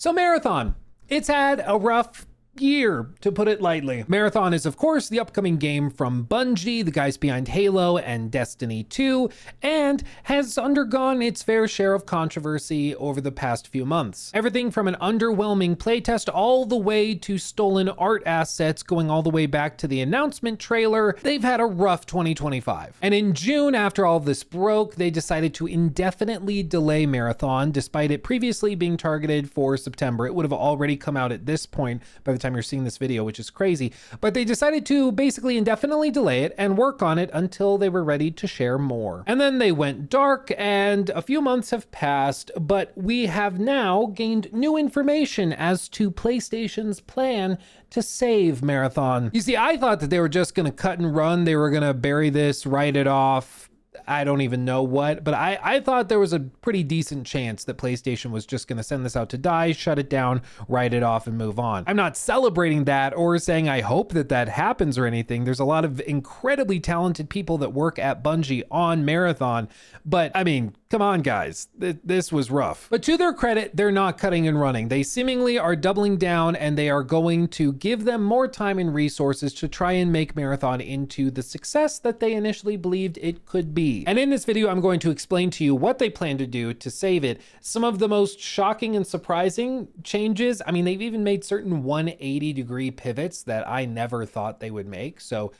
So Marathon, it's had a rough year, to put it lightly. Marathon is, of course, the upcoming game from Bungie, the guys behind Halo and Destiny 2, and has undergone its fair share of controversy over the past few months. Everything from an underwhelming playtest all the way to stolen art assets, going all the way back to the announcement trailer. They've had a rough 2025. And in June, after all this broke, they decided to indefinitely delay Marathon, despite it previously being targeted for September. It would have already come out at this point by the time you're seeing this video, which is crazy, but they decided to basically indefinitely delay it and work on it until they were ready to share more. And then they went dark and a few months have passed, but we have now gained new information as to PlayStation's plan to save Marathon. You see, I thought that they were just gonna cut and run. They were gonna bury this, write it off, I don't even know what, but I thought there was a pretty decent chance that PlayStation was just going to send this out to die, shut it down, write it off, and move on. I'm not celebrating that or saying I hope that that happens or anything. There's a lot of incredibly talented people that work at Bungie on Marathon, but I mean, come on, guys, this was rough. But to their credit, they're not cutting and running. They seemingly are doubling down, and they are going to give them more time and resources to try and make Marathon into the success that they initially believed it could be. And in this video, I'm going to explain to you what they plan to do to save it. Some of the most shocking and surprising changes. I mean, they've even made certain 180-degree pivots that I never thought they would make. So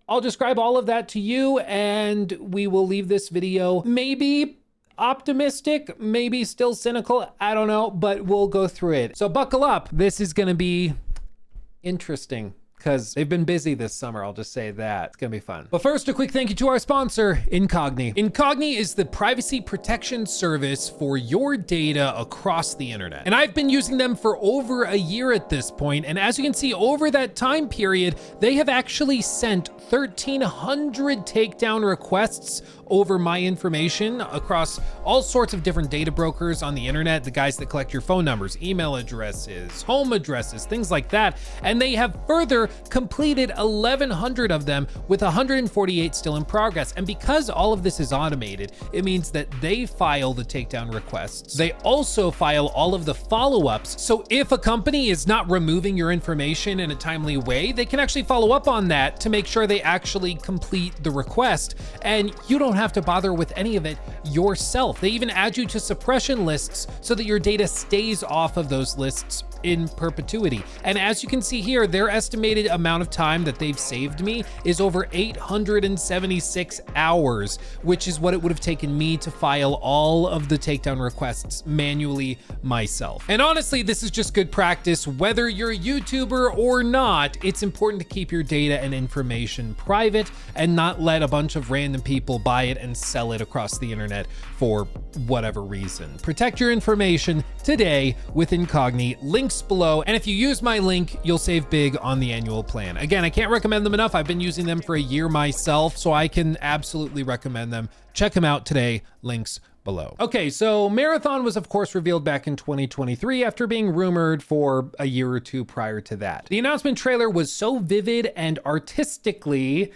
I'll describe all of that to you, and we will leave this video maybe optimistic, maybe still cynical, I don't know, but we'll go through it. So buckle up. This is going to be interesting, because they've been busy this summer, I'll just say that. It's gonna be fun. But first, a quick thank you to our sponsor, Incogni. Incogni is the privacy protection service for your data across the internet. And I've been using them for over a year at this point, and as you can see, over that time period, they have actually sent 1,300 takedown requests over my information across all sorts of different data brokers on the internet, the guys that collect your phone numbers, email addresses, home addresses, things like that. And they have further completed 1,100 of them, with 148 still in progress. And because all of this is automated, it means that they file the takedown requests. They also file all of the follow-ups. So if a company is not removing your information in a timely way, they can actually follow up on that to make sure they actually complete the request. And you don't have to bother with any of it yourself. They even add you to suppression lists so that your data stays off of those lists in perpetuity. And as you can see here, their estimated amount of time that they've saved me is over 876 hours, which is what it would have taken me to file all of the takedown requests manually myself. And honestly, this is just good practice. Whether you're a YouTuber or not, it's important to keep your data and information private and not let a bunch of random people buy it and sell it across the internet for whatever reason. Protect your information today with Incogni. Links below, and if you use my link, you'll save big on the annual plan. Again, I can't recommend them enough. I've been using them for a year myself, so I can absolutely recommend them. Check them out today. Links below. Okay, so Marathon was of course revealed back in 2023 after being rumored for a year or two prior to that. The announcement trailer was so vivid and artistically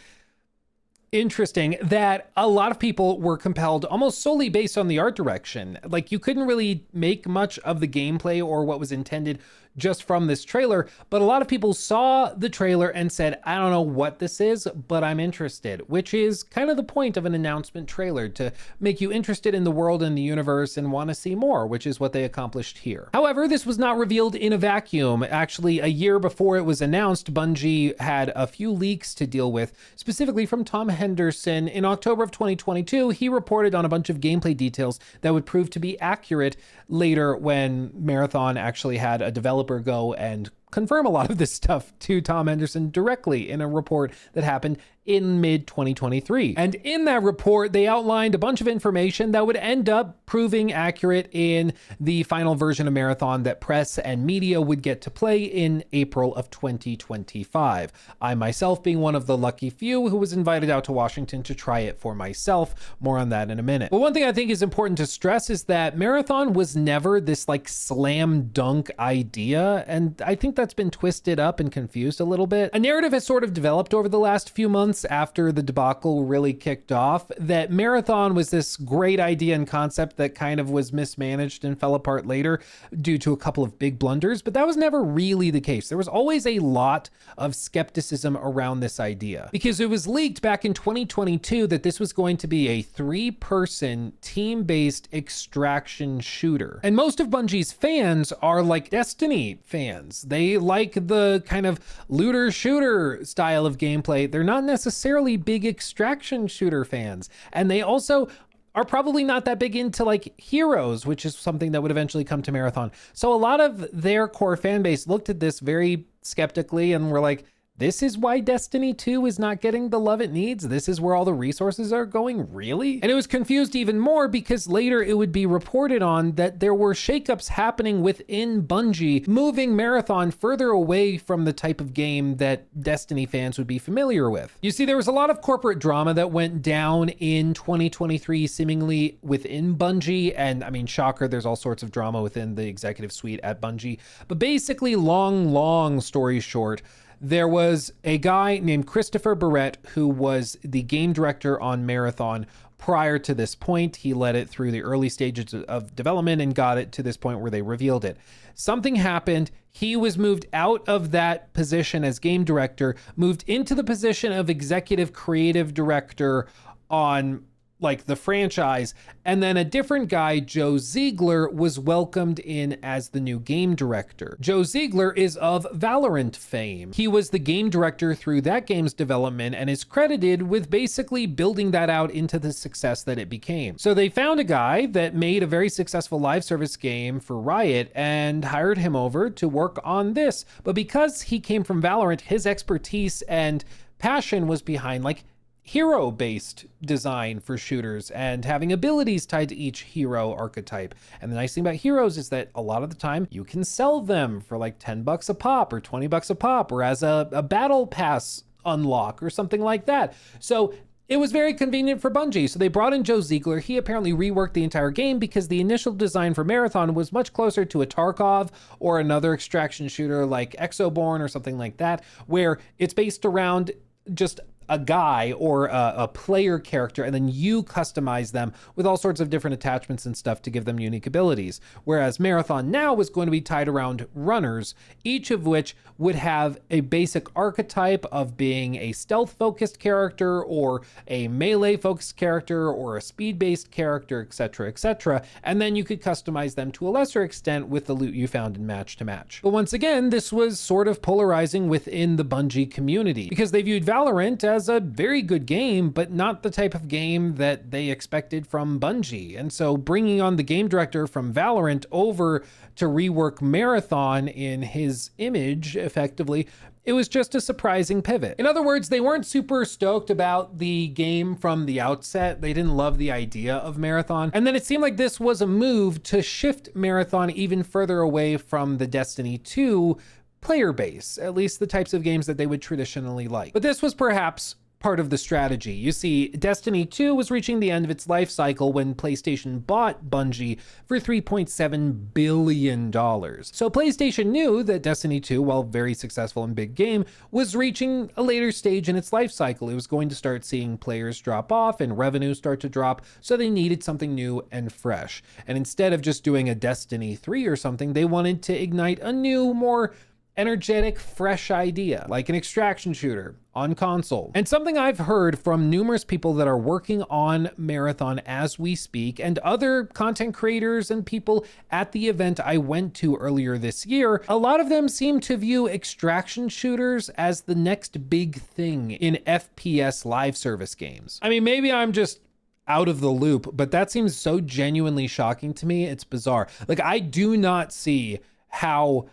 interesting that a lot of people were compelled almost solely based on the art direction. Like, you couldn't really make much of the gameplay or what was intended just from this trailer, but a lot of people saw the trailer and said, I don't know what this is, but I'm interested, which is kind of the point of an announcement trailer, to make you interested in the world and the universe and want to see more, which is what they accomplished here. However, this was not revealed in a vacuum. Actually, a year before it was announced, Bungie had a few leaks to deal with, specifically from Tom Henderson. In October of 2022, he reported on a bunch of gameplay details that would prove to be accurate later when Marathon actually had a developer go and confirm a lot of this stuff to Tom Henderson directly in a report that happened in mid-2023. And in that report, they outlined a bunch of information that would end up proving accurate in the final version of Marathon that press and media would get to play in April of 2025. I myself being one of the lucky few who was invited out to Washington to try it for myself. More on that in a minute. But one thing I think is important to stress is that Marathon was never this like slam dunk idea, and I think that's that's been twisted up and confused a little bit. A narrative has sort of developed over the last few months after the debacle really kicked off that Marathon was this great idea and concept that kind of was mismanaged and fell apart later due to a couple of big blunders, but that was never really the case. There was always a lot of skepticism around this idea because it was leaked back in 2022 that this was going to be a 3-person team-based extraction shooter. And most of Bungie's fans are like Destiny fans. They like the kind of looter shooter style of gameplay. They're not necessarily big extraction shooter fans. And they also are probably not that big into like heroes, which is something that would eventually come to Marathon. So a lot of their core fan base looked at this very skeptically and were like, this is why Destiny 2 is not getting the love it needs. This is where all the resources are going, really? And it was confused even more because later it would be reported on that there were shakeups happening within Bungie, moving Marathon further away from the type of game that Destiny fans would be familiar with. You see, there was a lot of corporate drama that went down in 2023, seemingly within Bungie. And I mean, shocker, there's all sorts of drama within the executive suite at Bungie. But basically, long story short, there was a guy named Christopher Barrett who was the game director on Marathon prior to this point. He led it through the early stages of development and got it to this point where they revealed it. Something happened. He was moved out of that position as game director, moved into the position of executive creative director on like the franchise, and then a different guy, Joe Ziegler, was welcomed in as the new game director. Joe Ziegler is of Valorant fame. He was the game director through that game's development and is credited with basically building that out into the success that it became. So they found a guy that made a very successful live service game for Riot and hired him over to work on this. But because he came from Valorant, his expertise and passion was behind like hero-based design for shooters and having abilities tied to each hero archetype. And the nice thing about heroes is that a lot of the time you can sell them for like $10 a pop or $20 a pop or as a battle pass unlock or something like that. So it was very convenient for Bungie. So they brought in Joe Ziegler. He apparently reworked the entire game because the initial design for Marathon was much closer to a Tarkov or another extraction shooter like Exoborn or something like that, where it's based around just a guy or a player character, and then you customize them with all sorts of different attachments and stuff to give them unique abilities. Whereas Marathon now was going to be tied around runners, each of which would have a basic archetype of being a stealth-focused character or a melee-focused character or a speed-based character, etc., etc. And then you could customize them to a lesser extent with the loot you found in match to match. But once again, this was sort of polarizing within the Bungie community because they viewed Valorant as a very good game, but not the type of game that they expected from Bungie. And so bringing on the game director from Valorant over to rework Marathon in his image, effectively, it was just a surprising pivot. In other words, they weren't super stoked about the game from the outset. They didn't love the idea of Marathon. And then it seemed like this was a move to shift Marathon even further away from the Destiny 2 player base, at least the types of games that they would traditionally like. But this was perhaps part of the strategy. You see, Destiny 2 was reaching the end of its life cycle when PlayStation bought Bungie for $3.7 billion. So PlayStation knew that Destiny 2, while very successful and big game, was reaching a later stage in its life cycle. It was going to start seeing players drop off and revenue start to drop, so they needed something new and fresh. And instead of just doing a Destiny 3 or something, they wanted to ignite a new, more energetic, fresh idea, like an extraction shooter on console. And something I've heard from numerous people that are working on Marathon as we speak, and other content creators and people at the event I went to earlier this year, a lot of them seem to view extraction shooters as the next big thing in FPS live service games. I mean, maybe I'm just out of the loop, but that seems so genuinely shocking to me. It's bizarre. Like, I do not see how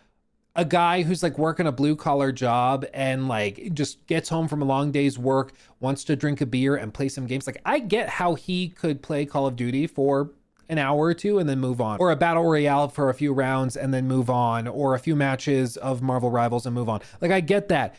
a guy who's like working a blue collar job and like just gets home from a long day's work, wants to drink a beer and play some games. Like, I get how he could play Call of Duty for an hour or two and then move on, or a battle royale for a few rounds and then move on, or a few matches of Marvel Rivals and move on. Like, I get that.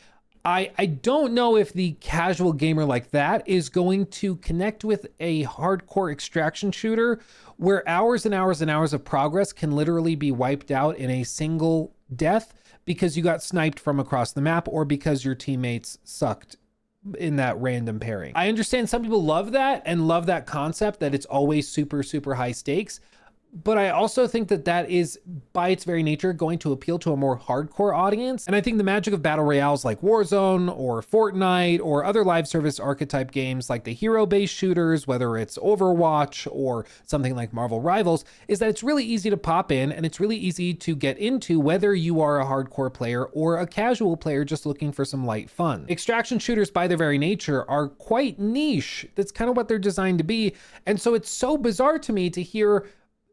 I don't know if the casual gamer like that is going to connect with a hardcore extraction shooter where hours and hours and hours of progress can literally be wiped out in a single death because you got sniped from across the map or because your teammates sucked in that random pairing. I understand some people love that and love that concept that it's always super, super high stakes. But I also think that that is, by its very nature, going to appeal to a more hardcore audience. And I think the magic of battle royales like Warzone or Fortnite or other live service archetype games like the hero-based shooters, whether it's Overwatch or something like Marvel Rivals, is that it's really easy to pop in and it's really easy to get into whether you are a hardcore player or a casual player just looking for some light fun. Extraction shooters, by their very nature, are quite niche. That's kind of what they're designed to be. And so it's so bizarre to me to hear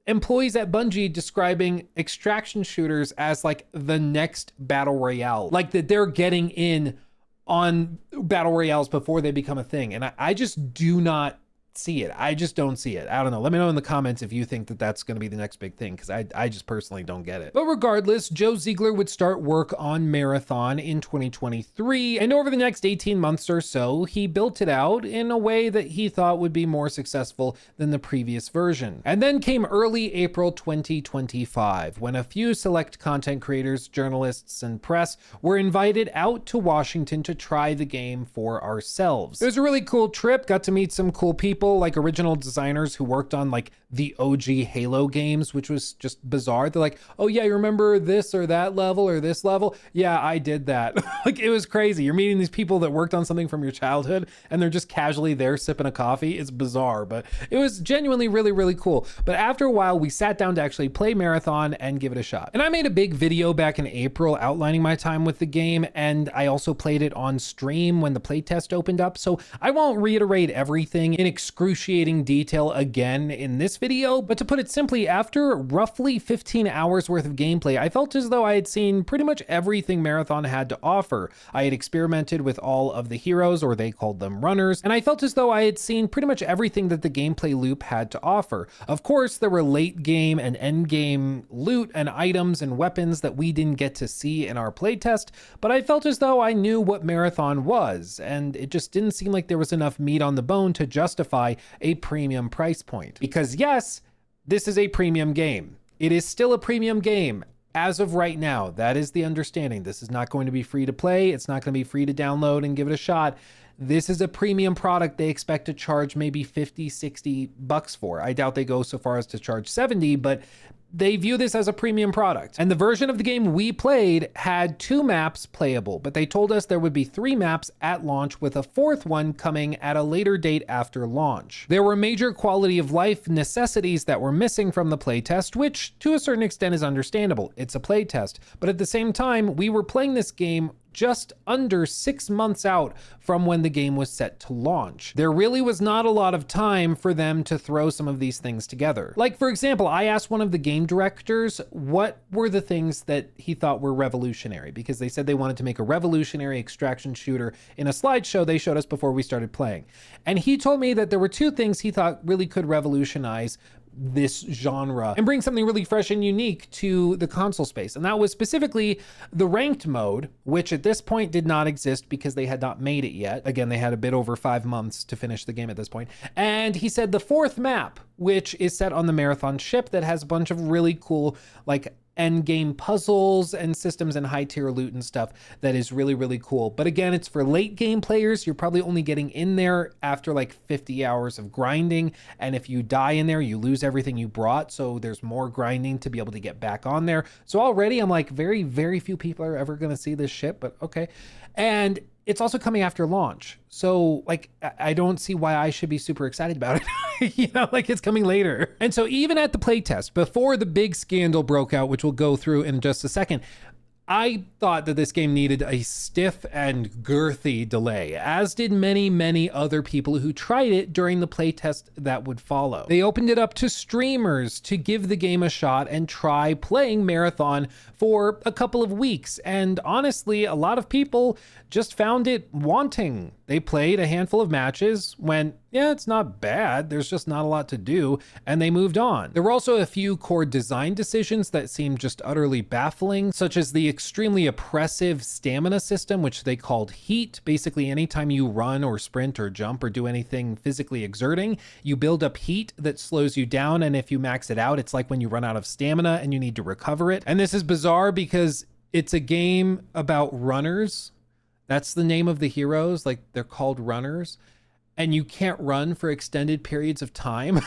employees at Bungie describing extraction shooters as like the next battle royale, like that they're getting in on battle royales before they become a thing. And I just do not see it. I just don't see it. I don't know. Let me know in the comments if you think that that's going to be the next big thing, because I just personally don't get it. But regardless, Joe Ziegler would start work on Marathon in 2023, and over the next 18 months or so, he built it out in a way that he thought would be more successful than the previous version. And then came early April 2025, when a few select content creators, journalists, and press were invited out to Washington to try the game for ourselves. It was a really cool trip, got to meet some cool people, like original designers who worked on like the OG Halo games, which was just bizarre. They're like, oh yeah, you remember this or that level or this level? Yeah, I did that. Like, it was crazy. You're meeting these people that worked on something from your childhood and they're just casually there sipping a coffee. It's bizarre, but it was genuinely really, really cool. But after a while, we sat down to actually play Marathon and give it a shot. And I made a big video back in April outlining my time with the game, and I also played it on stream when the playtest opened up. So I won't reiterate everything in excruciating detail again in this video, but to put it simply, after roughly 15 hours worth of gameplay, I felt as though I had seen pretty much everything Marathon had to offer. I had experimented with all of the heroes, or they called them runners, and I felt as though I had seen pretty much everything that the gameplay loop had to offer. Of course, there were late game and end game loot and items and weapons that we didn't get to see in our playtest, but I felt as though I knew what Marathon was, and it just didn't seem like there was enough meat on the bone to justify a premium price point. Because yes, this is a premium game. It is still a premium game. As of right now, that is the understanding. This is not going to be free to play. It's not going to be free to download and give it a shot. This is a premium product they expect to charge maybe 50, 60 bucks for. I doubt they go so far as to charge 70, but they view this as a premium product. And the version of the game we played had 2 maps playable, but they told us there would be 3 maps at launch, with a 4th one coming at a later date after launch. There were major quality of life necessities that were missing from the playtest, which to a certain extent is understandable. It's a playtest, but at the same time, we were playing this game just under 6 months out from when the game was set to launch. There really was not a lot of time for them to throw some of these things together. Like, for example, I asked one of the game directors what were the things that he thought were revolutionary, because they said they wanted to make a revolutionary extraction shooter in a slideshow they showed us before we started playing. And he told me that there were 2 things he thought really could revolutionize this genre and bring something really fresh and unique to the console space. And that was specifically the ranked mode, which at this point did not exist because they had not made it yet. Again, they had a bit over 5 months to finish the game at this point. And he said the 4th map, which is set on the Marathon ship, that has a bunch of really cool, like, end game puzzles and systems and high tier loot and stuff that is really, really cool. But again, it's for late game players. You're probably only getting in there after like 50 hours of grinding. And if you die in there, you lose everything you brought. So there's more grinding to be able to get back on there. So already I'm like, very, very few people are ever going to see this ship, but okay. And it's also coming after launch. So like, I don't see why I should be super excited about it. You know, like, it's coming later. And so even at the playtest, before the big scandal broke out, which we'll go through in just a second, I thought that this game needed a stiff and girthy delay, as did many, many other people who tried it during the playtest that would follow. They opened it up to streamers to give the game a shot and try playing Marathon for a couple of weeks. And honestly, a lot of people just found it wanting. They played a handful of matches, went, yeah, it's not bad, there's just not a lot to do, and they moved on. There were also a few core design decisions that seemed just utterly baffling, such as the extremely oppressive stamina system, which they called heat. Basically, anytime you run or sprint or jump or do anything physically exerting, you build up heat that slows you down, and if you max it out, it's like when you run out of stamina and you need to recover it. And this is bizarre because It's a game about runners. That's the name of the heroes. Like, they're called runners. And you can't run for extended periods of time.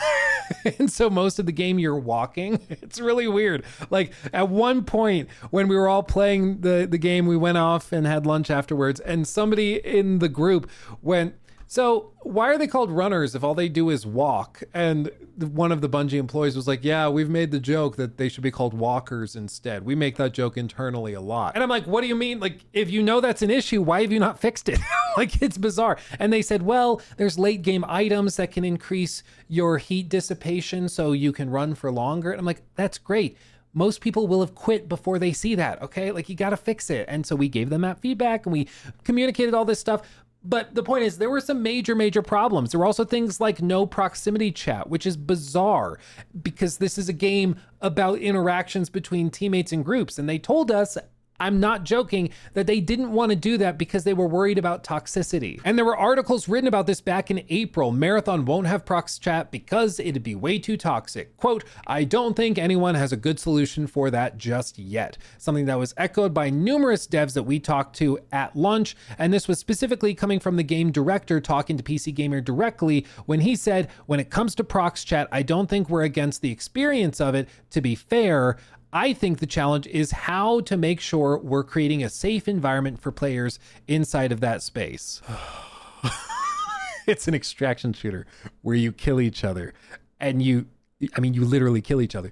And so most of the game you're walking. It's really weird. Like, at one point when we were all playing the game, we went off and had lunch afterwards, and somebody in the group went, so why are they called runners if all they do is walk? And one of the Bungie employees was like, yeah, we've made the joke that they should be called walkers instead. We make that joke internally a lot. And I'm like, what do you mean? Like, if you know that's an issue, why have you not fixed it? Like, it's bizarre. And they said, well, there's late game items that can increase your heat dissipation so you can run for longer. And I'm like, that's great. Most people will have quit before they see that, okay? Like, you gotta fix it. And so we gave them that feedback and we communicated all this stuff. But the point is, there were some major problems. There were also things like no proximity chat, which is bizarre because this is a game about interactions between teammates and groups. And they told us, I'm not joking, that they didn't want to do that because they were worried about toxicity. And there were articles written about this back in April. Marathon won't have prox chat because it'd be way too toxic. Quote, I don't think anyone has a good solution for that just yet. Something that was echoed by numerous devs that we talked to at lunch. And this was specifically coming from the game director talking to PC Gamer directly when he said, when it comes to prox chat, I don't think we're against the experience of it. To be fair, I think the challenge is how to make sure we're creating a safe environment for players inside of that space. It's an extraction shooter where you kill each other and you literally kill each other.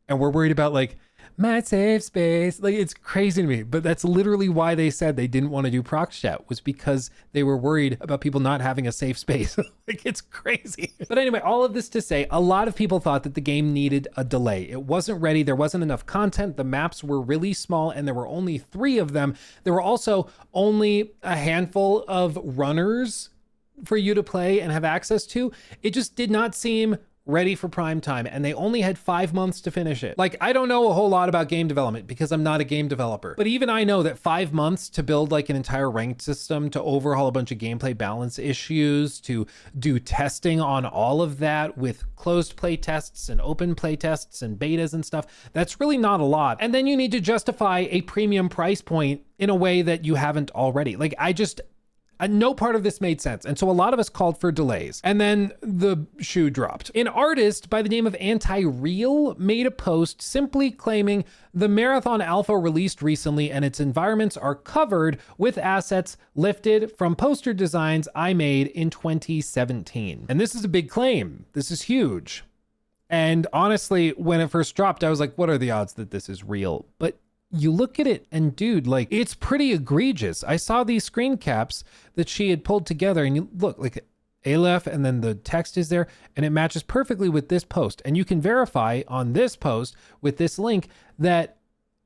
And we're worried about like, my safe space. Like, it's crazy to me, but that's literally why they said they didn't want to do prox chat, was because they were worried about people not having a safe space. Like, it's crazy. But anyway, all of this to say, a lot of people thought that the game needed a delay. It wasn't ready. There wasn't enough content. The maps were really small and there were only 3 of them. There were also only a handful of runners for you to play and have access to. It just did not seem ready for prime time, and they only had 5 months to finish it. Like, I don't know a whole lot about game development because I'm not a game developer, but even I know that 5 months to build like an entire ranked system, to overhaul a bunch of gameplay balance issues, to do testing on all of that with closed play tests and open play tests and betas and stuff, that's really not a lot. And then you need to justify a premium price point in a way that you haven't already. Like, no part of this made sense. And so a lot of us called for delays. And then the shoe dropped. An artist by the name of Anti-Real made a post simply claiming the Marathon Alpha released recently and its environments are covered with assets lifted from poster designs I made in 2017. And this is a big claim. This is huge. And honestly, when it first dropped, I was like, what are the odds that this is real? But you look at it and dude, like, it's pretty egregious. I saw these screen caps that she had pulled together and you look like Aleph and then the text is there and it matches perfectly with this post. And you can verify on this post with this link that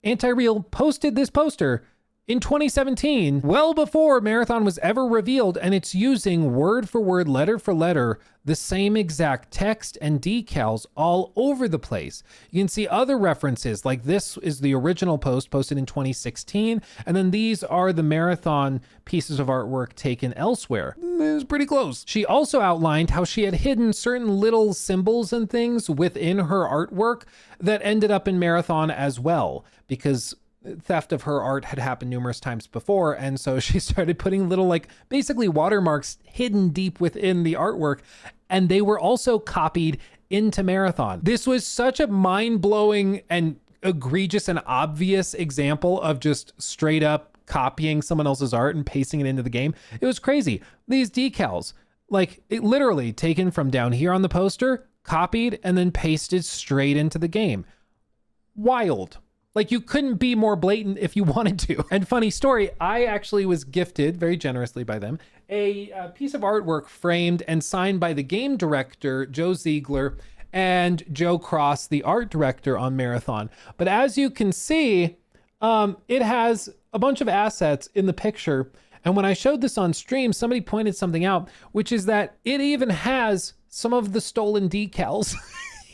Anti-Real posted this poster in 2017, well before Marathon was ever revealed, and it's using word for word, letter for letter, the same exact text and decals all over the place. You can see other references, like this is the original post posted in 2016, and then these are the Marathon pieces of artwork taken elsewhere. It was pretty close. She also outlined how she had hidden certain little symbols and things within her artwork that ended up in Marathon as well, because theft of her art had happened numerous times before. And so she started putting little, like, basically watermarks hidden deep within the artwork. And they were also copied into Marathon. This was such a mind-blowing and egregious and obvious example of just straight up copying someone else's art and pasting it into the game. It was crazy. These decals, like, it literally taken from down here on the poster, copied, and then pasted straight into the game. Wild. Like, you couldn't be more blatant if you wanted to. And funny story, I actually was gifted very generously by them a piece of artwork framed and signed by the game director, Joe Ziegler, and Joe Cross, the art director on Marathon. But as you can see, it has a bunch of assets in the picture. And when I showed this on stream, somebody pointed something out, which is that it even has some of the stolen decals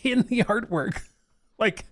in the artwork. Like,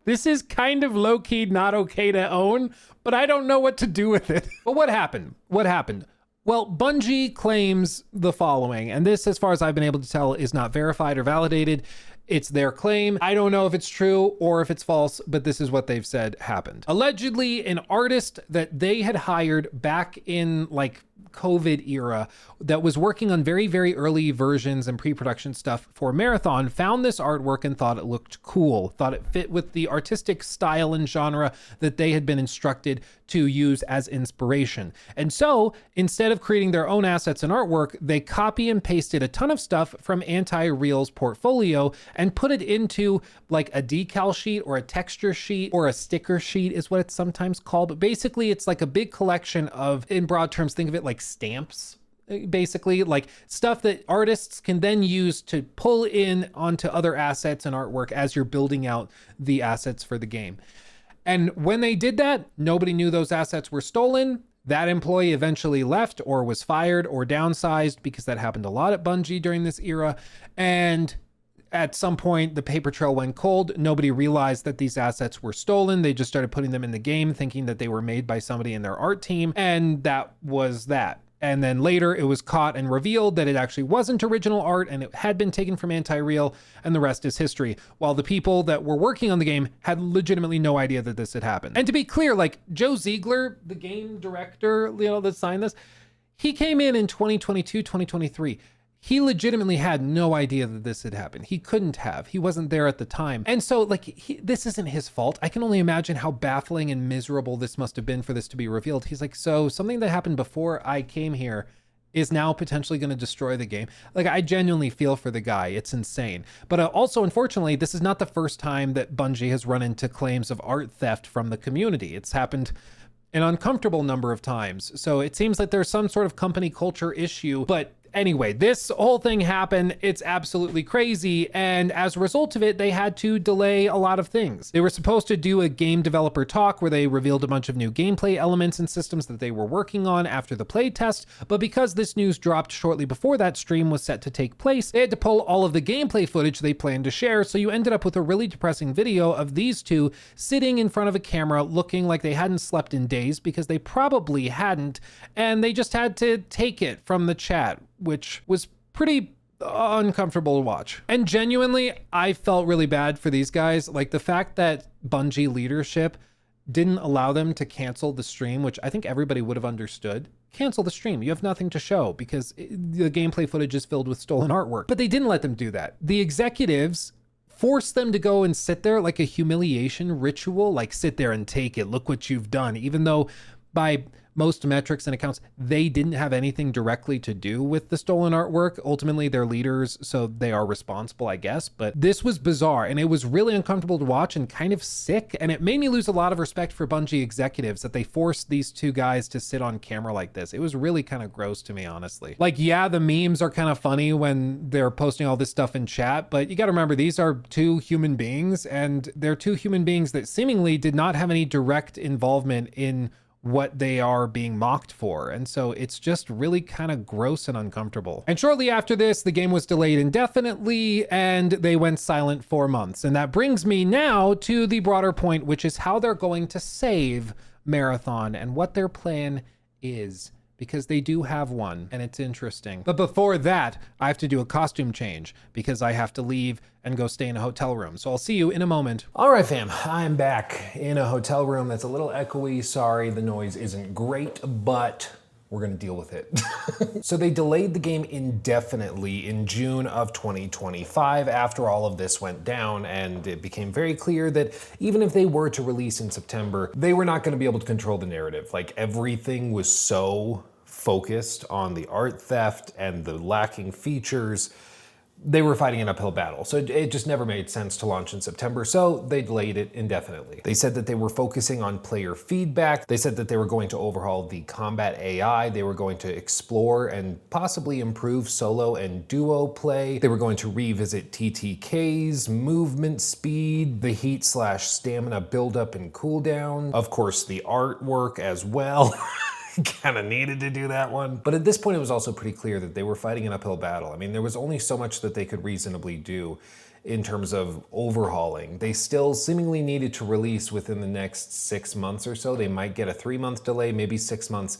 this is kind of low-key not okay to own, but I don't know what to do with it. But what happened? What happened? Well, Bungie claims the following, and this, as far as I've been able to tell, is not verified or validated. It's their claim. I don't know if it's true or if it's false, but this is what they've said happened. Allegedly, an artist that they had hired back in like COVID era that was working on very, very early versions and pre-production stuff for Marathon found this artwork and thought it looked cool, thought it fit with the artistic style and genre that they had been instructed to use as inspiration. And so instead of creating their own assets and artwork, they copy and pasted a ton of stuff from Anti-Real's portfolio and put it into like a decal sheet or a texture sheet or a sticker sheet is what it's sometimes called. But basically it's like a big collection of, in broad terms, think of it like stamps, basically like stuff that artists can then use to pull in onto other assets and artwork as you're building out the assets for the game. And when they did that, nobody knew those assets were stolen. That employee eventually left or was fired or downsized, because that happened a lot at Bungie during this era. And at some point, the paper trail went cold. Nobody realized that these assets were stolen. They just started putting them in the game, thinking that they were made by somebody in their art team. And that was that. And then later it was caught and revealed that it actually wasn't original art and it had been taken from Anti-Real, and the rest is history. While the people that were working on the game had legitimately no idea that this had happened. And to be clear, like Joe Ziegler, the game director, that signed this, he came in 2022, 2023. He legitimately had no idea that this had happened. He couldn't have. He wasn't there at the time. And so like, this isn't his fault. I can only imagine how baffling and miserable this must have been for this to be revealed. He's like, so something that happened before I came here is now potentially going to destroy the game. Like, I genuinely feel for the guy. It's insane. But also, unfortunately, this is not the first time that Bungie has run into claims of art theft from the community. It's happened an uncomfortable number of times. So it seems like there's some sort of company culture issue, but anyway, this whole thing happened. It's absolutely crazy. And as a result of it, they had to delay a lot of things. They were supposed to do a game developer talk where they revealed a bunch of new gameplay elements and systems that they were working on after the playtest. But because this news dropped shortly before that stream was set to take place, they had to pull all of the gameplay footage they planned to share. So you ended up with a really depressing video of these two sitting in front of a camera looking like they hadn't slept in days, because they probably hadn't. And they just had to take it from the chat, which was pretty uncomfortable to watch. And genuinely, I felt really bad for these guys. Like the fact that Bungie leadership didn't allow them to cancel the stream, which I think everybody would have understood. Cancel the stream. You have nothing to show because the gameplay footage is filled with stolen artwork. But they didn't let them do that. The executives forced them to go and sit there like a humiliation ritual, like sit there and take it. Look what you've done. Even though by most metrics and accounts, they didn't have anything directly to do with the stolen artwork. Ultimately, they're leaders, so they are responsible, I guess. But this was bizarre, and it was really uncomfortable to watch and kind of sick. And it made me lose a lot of respect for Bungie executives that they forced these two guys to sit on camera like this. It was really kind of gross to me, honestly. Like, yeah, the memes are kind of funny when they're posting all this stuff in chat, but you got to remember, these are two human beings, and they're two human beings that seemingly did not have any direct involvement in what they are being mocked for. And so it's just really kind of gross and uncomfortable. And shortly after this, the game was delayed indefinitely and they went silent for months. And that brings me now to the broader point, which is how they're going to save Marathon and what their plan is, because they do have one and it's interesting. But before that, I have to do a costume change because I have to leave and go stay in a hotel room. So I'll see you in a moment. All right, fam, I'm back in a hotel room that's a little echoey. Sorry, the noise isn't great, but we're gonna deal with it. So they delayed the game indefinitely in June of 2025 after all of this went down, and it became very clear that even if they were to release in September, they were not gonna be able to control the narrative. Like, everything was so focused on the art theft and the lacking features. They were fighting an uphill battle. So it just never made sense to launch in September, so they delayed it indefinitely. They said that they were focusing on player feedback. They said that they were going to overhaul the combat AI. They were going to explore and possibly improve solo and duo play. They were going to revisit TTKs, movement speed, the heat/stamina buildup and cooldown. Of course, the artwork as well. Kind of needed to do that one. But at this point, it was also pretty clear that they were fighting an uphill battle. I mean, there was only so much that they could reasonably do in terms of overhauling. They still seemingly needed to release within the next 6 months or so. They might get a 3-month delay, maybe 6 months.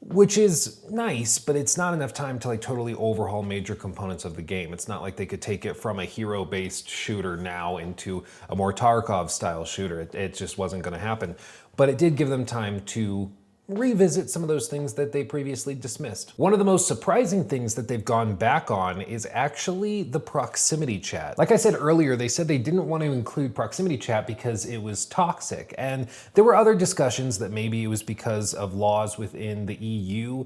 which is nice, but it's not enough time to like totally overhaul major components of the game. It's not like they could take it from a hero-based shooter now into a more Tarkov style shooter. It just wasn't going to happen. But it did give them time to revisit some of those things that they previously dismissed. One of the most surprising things that they've gone back on is actually the proximity chat. Like I said earlier, they said they didn't want to include proximity chat because it was toxic. And there were other discussions that maybe it was because of laws within the EU.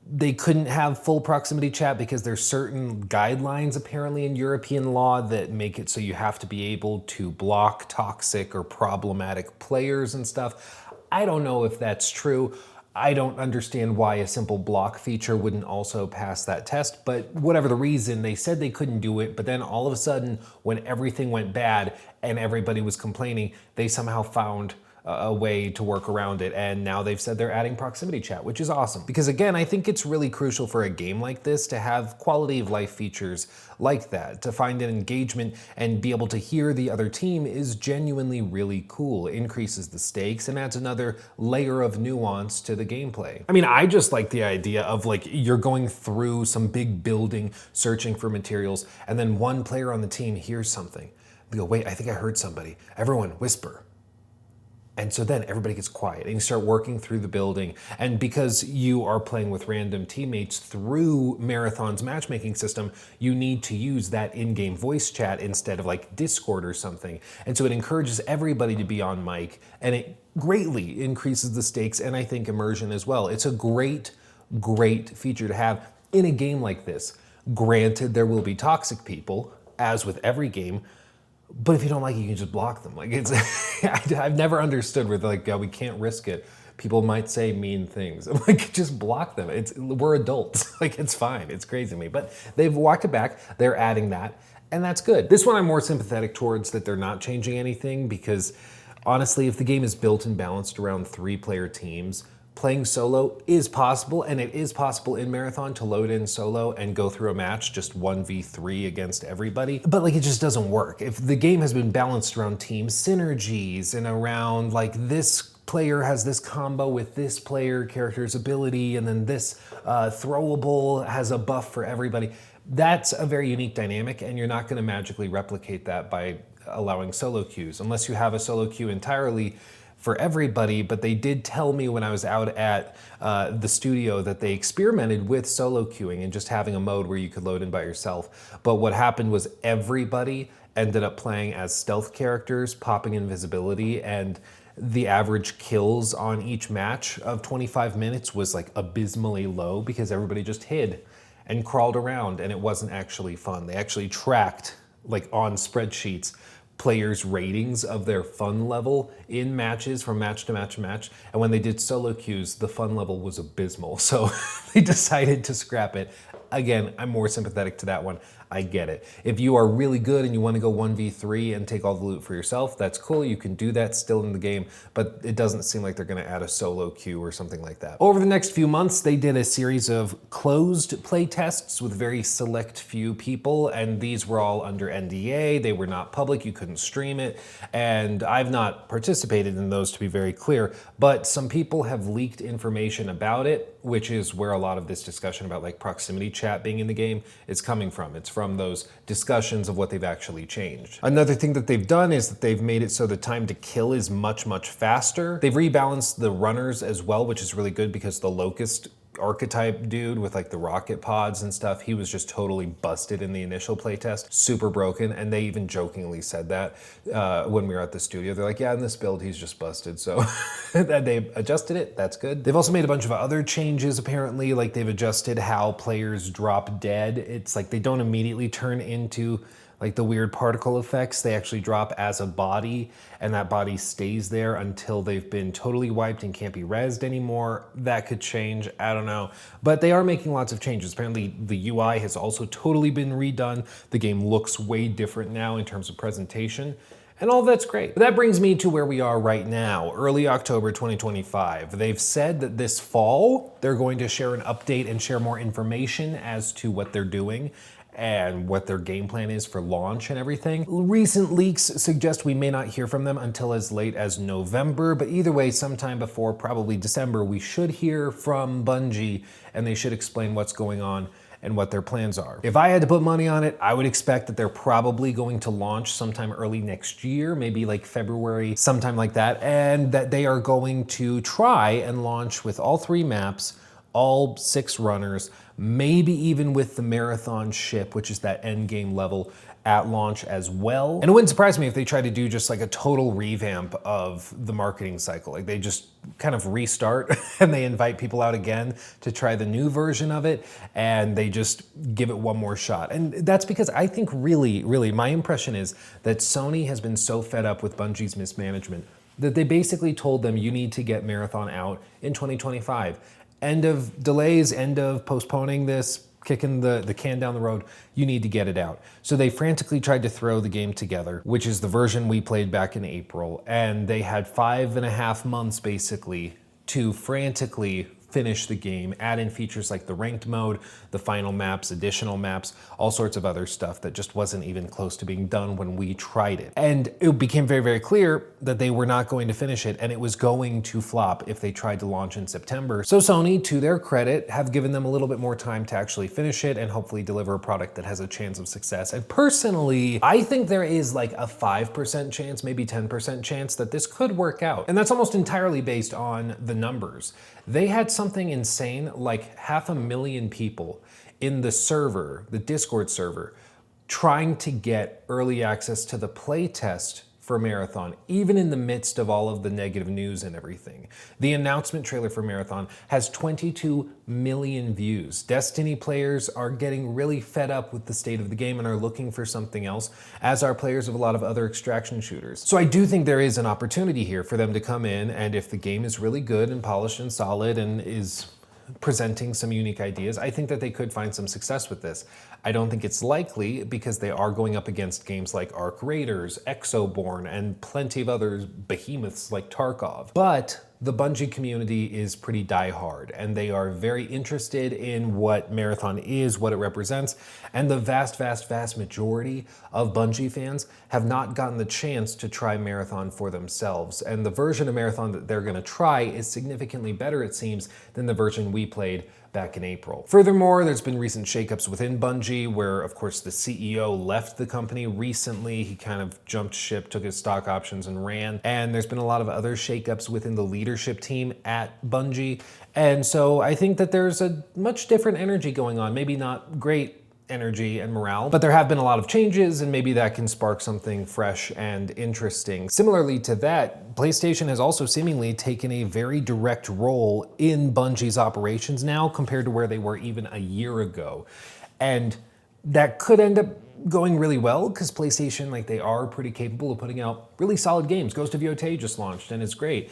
They couldn't have full proximity chat because there's certain guidelines apparently in European law that make it so you have to be able to block toxic or problematic players and stuff. I don't know if that's true. I don't understand why a simple block feature wouldn't also pass that test, but whatever the reason, they said they couldn't do it, but then all of a sudden, when everything went bad and everybody was complaining, they somehow found a way to work around it, and now they've said they're adding proximity chat, which is awesome. Because again, I think it's really crucial for a game like this to have quality of life features like that. To find an engagement and be able to hear the other team is genuinely really cool. It increases the stakes and adds another layer of nuance to the gameplay. I mean, I just like the idea of like you're going through some big building, searching for materials, and then one player on the team hears something. They go, wait, I think I heard somebody. Everyone whisper. And so then everybody gets quiet and you start working through the building. And because you are playing with random teammates through Marathon's matchmaking system, you need to use that in-game voice chat instead of like Discord or something. And so it encourages everybody to be on mic, and it greatly increases the stakes and I think immersion as well. It's a great, great feature to have in a game like this. Granted, there will be toxic people, as with every game, but if you don't like it, you can just block them. Like it's, I've never understood where they're like, we can't risk it. People might say mean things. I'm like, just block them. We're adults. Like it's fine. It's crazy to me. But they've walked it back. They're adding that, and that's good. This one I'm more sympathetic towards that they're not changing anything because honestly, if the game is built and balanced around 3-player teams, playing solo is possible, and it is possible in Marathon to load in solo and go through a match just 1v3 against everybody, but like it just doesn't work. If the game has been balanced around team synergies and around like this player has this combo with this player character's ability, and then this throwable has a buff for everybody, that's a very unique dynamic, and you're not going to magically replicate that by allowing solo queues, unless you have a solo queue entirely for everybody. But they did tell me when I was out at the studio that they experimented with solo queuing and just having a mode where you could load in by yourself. But what happened was everybody ended up playing as stealth characters, popping invisibility, and the average kills on each match of 25 minutes was like abysmally low because everybody just hid and crawled around, and it wasn't actually fun. They actually tracked, like on spreadsheets, players' ratings of their fun level in matches from match to match to match. And when they did solo queues, the fun level was abysmal. So they decided to scrap it. Again, I'm more sympathetic to that one. I get it. If you are really good and you want to go 1v3 and take all the loot for yourself, that's cool. You can do that still in the game, but it doesn't seem like they're going to add a solo queue or something like that. Over the next few months, they did a series of closed play tests with very select few people, and these were all under NDA. They were not public. You couldn't stream it, and I've not participated in those, to be very clear, but some people have leaked information about it, which is where a lot of this discussion about like proximity chat being in the game is coming from. It's from those discussions of what they've actually changed. Another thing that they've done is that they've made it so the time to kill is much, much faster. They've rebalanced the runners as well, which is really good because the Locust archetype dude with like the rocket pods and stuff, he was just totally busted in the initial playtest, super broken, and they even jokingly said that when we were at the studio. They're like, yeah, in this build he's just busted, so they adjusted it, that's good. They've also made a bunch of other changes apparently, like they've adjusted how players drop dead. It's like they don't immediately turn into like the weird particle effects. They actually drop as a body, and that body stays there until they've been totally wiped and can't be rezzed anymore. That could change, I don't know. But they are making lots of changes. Apparently the UI has also totally been redone. The game looks way different now in terms of presentation, and all that's great. But that brings me to where we are right now, early October 2025. They've said that this fall, they're going to share an update and share more information as to what they're doing. and what their game plan is for launch and everything. Recent leaks suggest we may not hear from them until as late as November, but either way, sometime before probably December, we should hear from Bungie, and they should explain what's going on and what their plans are. If I had to put money on it, I would expect that they're probably going to launch sometime early next year, maybe like February, sometime like that, and that they are going to try and launch with all 3 maps, all 6 runners, maybe even with the marathon ship, which is that end game level, at launch as well. And it wouldn't surprise me if they try to do just like a total revamp of the marketing cycle. Like they just kind of restart and they invite people out again to try the new version of it, and they just give it one more shot. And that's because I think really, my impression is that Sony has been so fed up with Bungie's mismanagement that they basically told them, you need to get Marathon out in 2025. End of delays, end of postponing this, kicking the can down the road, you need to get it out. So they frantically tried to throw the game together, which is the version we played back in April, and they had 5.5 months basically to frantically finish the game, add in features like the ranked mode, the final maps, additional maps, all sorts of other stuff that just wasn't even close to being done when we tried it. And it became very, very clear that they were not going to finish it, and it was going to flop if they tried to launch in September. So Sony, to their credit, have given them a little bit more time to actually finish it and hopefully deliver a product that has a chance of success. And personally, I think there is like a 5% chance, maybe 10% chance that this could work out. And that's almost entirely based on the numbers. They had something insane like 500,000 people in the server, the Discord server, trying to get early access to the playtest for Marathon, even in the midst of all of the negative news and everything. The announcement trailer for Marathon has 22 million views. Destiny players are getting really fed up with the state of the game and are looking for something else, as are players of a lot of other extraction shooters. So I do think there is an opportunity here for them to come in, and if the game is really good and polished and solid and is presenting some unique ideas, I think that they could find some success with this. I don't think it's likely because they are going up against games like Arc Raiders, Exoborn, and plenty of other behemoths like Tarkov. But the Bungie community is pretty diehard, and they are very interested in what Marathon is, what it represents, and the vast majority of Bungie fans have not gotten the chance to try Marathon for themselves. And the version of Marathon that they're gonna try is significantly better, it seems, than the version we played back in April. Furthermore, there's been recent shakeups within Bungie where, of course, the CEO left the company recently. He kind of jumped ship, took his stock options and ran. And there's been a lot of other shakeups within the leadership team at Bungie. And so I think that there's a much different energy going on. Maybe not great energy and morale, but there have been a lot of changes, and maybe that can spark something fresh and interesting. Similarly to that, PlayStation has also seemingly taken a very direct role in Bungie's operations now compared to where they were even a year ago. And that could end up going really well because PlayStation, like, they are pretty capable of putting out really solid games. Ghost of Yotei just launched and it's great.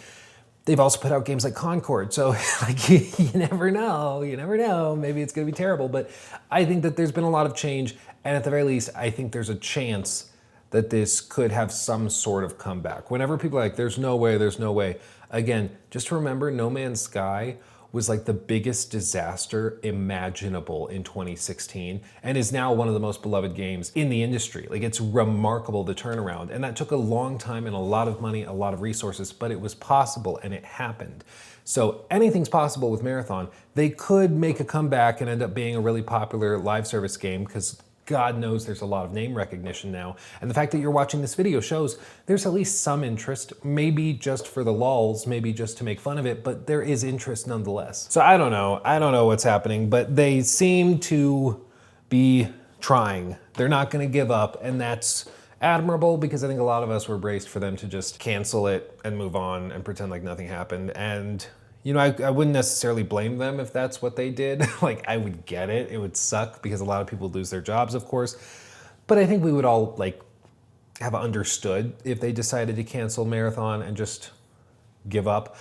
They've also put out games like Concord, so like you never know, maybe it's gonna be terrible, but I think that there's been a lot of change, and at the very least, I think there's a chance that this could have some sort of comeback. Whenever people are like, there's no way, again, just remember No Man's Sky was like the biggest disaster imaginable in 2016 and is now one of the most beloved games in the industry. Like, it's remarkable, the turnaround. And that took a long time and a lot of money, a lot of resources, but it was possible and it happened. So anything's possible with Marathon. They could make a comeback and end up being a really popular live service game because God knows there's a lot of name recognition now. And the fact that you're watching this video shows there's at least some interest, maybe just for the lulz, maybe just to make fun of it, but there is interest nonetheless. So I don't know what's happening, but they seem to be trying. They're not gonna give up, and that's admirable because I think a lot of us were braced for them to just cancel it and move on and pretend like nothing happened. And you know, I wouldn't necessarily blame them if that's what they did. Like, I would get it. It would suck because a lot of people lose their jobs, of course. But I think we would all, like, have understood if they decided to cancel Marathon and just give up,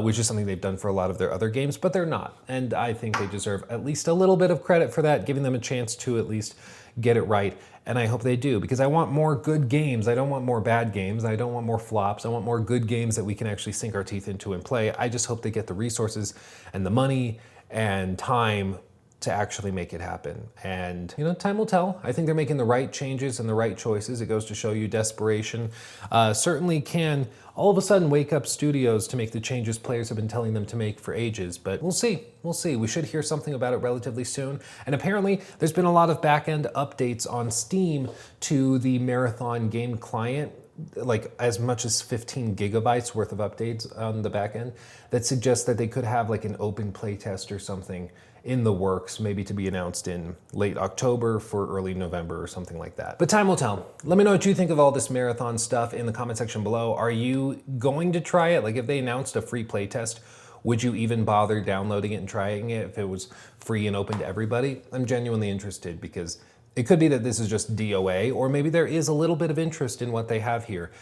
which is something they've done for a lot of their other games, but they're not. And I think they deserve at least a little bit of credit for that, giving them a chance to at least get it right. And I hope they do, because I want more good games. I don't want more bad games. I don't want more flops. I want more good games that we can actually sink our teeth into and play. I just hope they get the resources and the money and time to actually make it happen. And, you know, time will tell. I think they're making the right changes and the right choices. It goes to show you desperation certainly can all of a sudden wake up studios to make the changes players have been telling them to make for ages. But we'll see. We'll see. We should hear something about it relatively soon. And apparently there's been a lot of back-end updates on Steam to the Marathon game client, like as much as 15 gigabytes worth of updates on the back end that suggests that they could have like an open playtest or something in the works, maybe to be announced in late October for early November or something like that. But time will tell. Let me know what you think of all this Marathon stuff in the comment section below. Are you going to try it? Like if they announced a free playtest, would you even bother downloading it and trying it if it was free and open to everybody? I'm genuinely interested because it could be that this is just DOA, or maybe there is a little bit of interest in what they have here.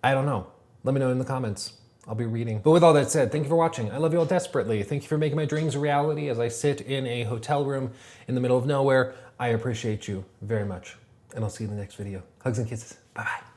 I don't know. Let me know in the comments. I'll be reading. But with all that said, thank you for watching. I love you all desperately. Thank you for making my dreams a reality as I sit in a hotel room in the middle of nowhere. I appreciate you very much. And I'll see you in the next video. Hugs and kisses. Bye-bye.